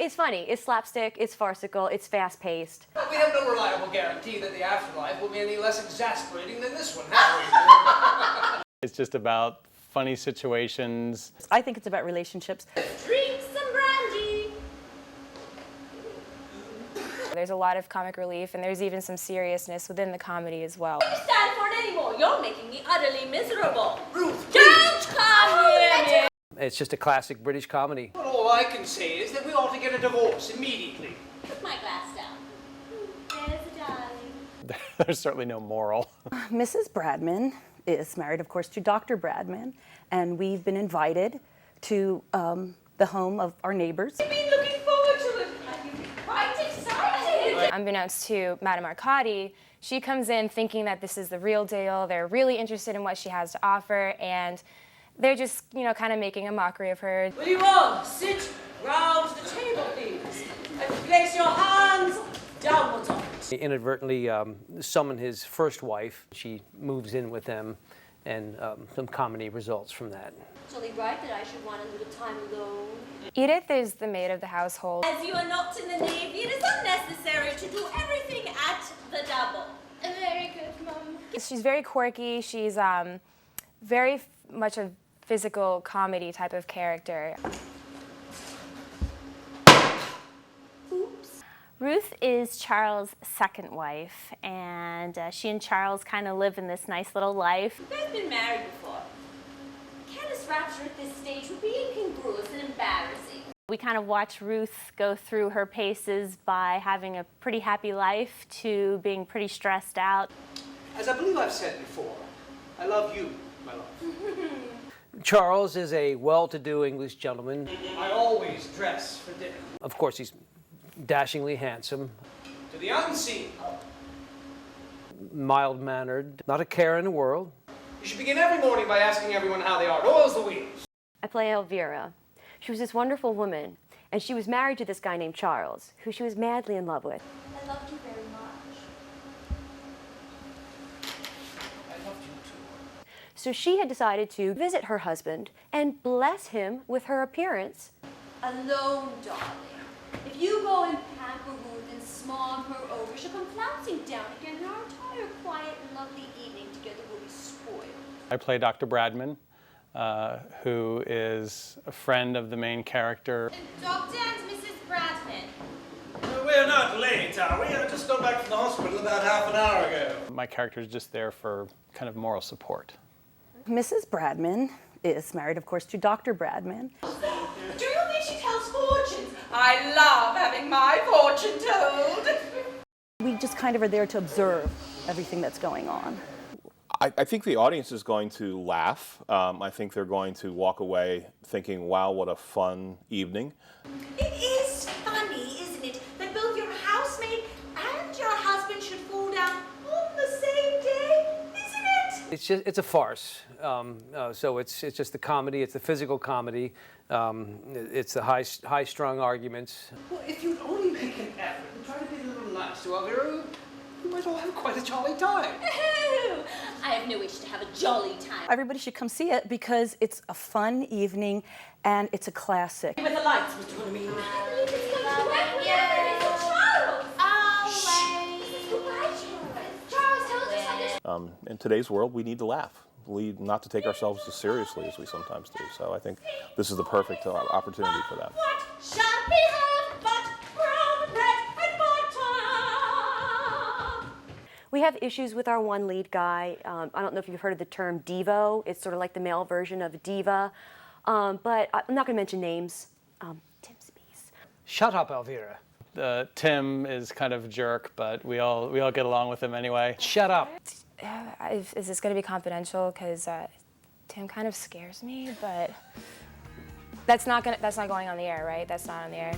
It's funny, it's slapstick, it's farcical, it's fast-paced. We have no reliable guarantee that the afterlife will be any less exasperating than this one, have we? It's just about funny situations. I think it's about relationships. Drink some brandy. There's a lot of comic relief, and there's even some seriousness within the comedy as well. Don't stand for it anymore. You're making me utterly miserable. Ruth, Don't come near me. It's just a classic British comedy. but all I can say is that we ought to get a divorce immediately. Put my glass down. There's a darling. There's certainly no moral. Mrs. Bradman is married, of course, to Dr. Bradman, and we've been invited to the home of our neighbors. I've been looking forward to it. Are you quite excited? Unbeknownst to Madame Arcadi, she comes in thinking that this is the real deal. They're really interested in what she has to offer, and they're just, you know, kind of making a mockery of her. Will you all sit round the table, please, and place your hands downwards on it? He inadvertently summoned his first wife. She moves in with them, and some comedy results from that. It's only right that I should want a little time alone. Edith is the maid of the household. As you are not in the Navy, it is unnecessary to do everything at the double. Very good, Mum. She's very quirky. She's very much a physical comedy type of character. Oops. Ruth is Charles' second wife, and she and Charles kind of live in this nice little life. You guys been married before. Careless rapture at this stage would be incongruous and embarrassing. We kind of watch Ruth go through her paces by having a pretty happy life to being pretty stressed out. As I believe I've said before, I love you, my love. Charles is a well-to-do English gentleman. I always dress for dinner. Of course, he's dashingly handsome, To the unseen, mild-mannered, not a care in the world. you should begin every morning by asking everyone how they are. It oils the wheels. I play Elvira. She was this wonderful woman, and she was married to this guy named Charles, who she was madly in love with. I loved you very much. I loved you too. So she had decided to visit her husband and bless him with her appearance. Alone, darling. If you go and pamper Ruth and smog her over, she'll come flouncing down again, and our entire quiet and lovely evening together will be spoiled. I play Dr. Bradman, who is a friend of the main character. Doctor and Mrs. Bradman. We're not late, are we? I just got back from the hospital about half an hour ago. My character is just there for kind of moral support. Mrs. Bradman is married, of course, to Dr. Bradman. Do you think she tells fortunes? I love having my fortune told. We just kind of are there to observe everything that's going on. I think the audience is going to laugh. I think they're going to walk away thinking, wow, what a fun evening. It is funny, isn't it, that both your housemaid and your husband should fall down on the same day, isn't it? It's a farce. So it's just the comedy. It's the physical comedy. It's the high-strung arguments. Well, if you'd only make an effort and try to be a little nice to Elvira, we might all have quite a jolly time. I have no wish to have a jolly time. Everybody should come see it because it's a fun evening and it's a classic. With the lights, Mr. Willoughby. I believe it's going to work with It's Charles. Always. Charles, tell us something. In today's world, we need to laugh. We need not to take ourselves as seriously as we sometimes do. So I think this is the perfect opportunity for that. What shall we have but brown bread and butter? We have issues with our one lead guy. I don't know if you've heard of the term Devo. It's sort of like the male version of diva. But I'm not going to mention names. Tim Spees. Shut up, Elvira. Tim is kind of a jerk, but we all get along with him anyway. Shut up. Is this going to be confidential? Because Tim kind of scares me, but that's not going on the air, right? That's not on the air.